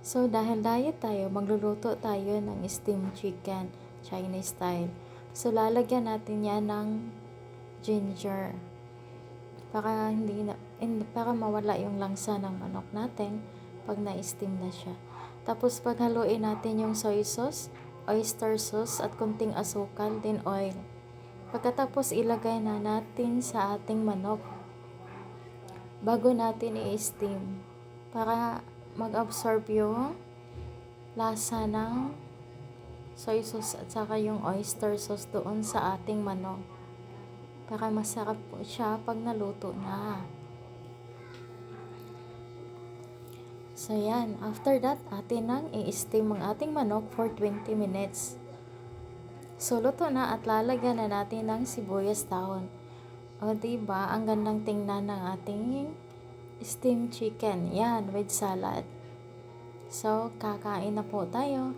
So, dahil diet tayo, magluluto tayo ng steamed chicken, Chinese style. So, lalagyan natin yan ng ginger. Para mawala yung langsa ng manok natin pag na-steam na siya. Tapos, paghaluin natin yung soy sauce, oyster sauce, at kunting asukal, din oil. Pagkatapos, ilagay na natin sa ating manok bago natin i-steam para mag-absorb yung lasa ng soy sauce at saka yung oyster sauce doon sa ating manok para masarap po siya pag naluto na. So yan, after that atin nang i-steam ang ating manok for 20 minutes. So luto na at lalagyan na natin ng sibuyas dahon. O diba, ang gandang tingnan ng ating steamed chicken. Yan, with salad. So, kakain na po tayo.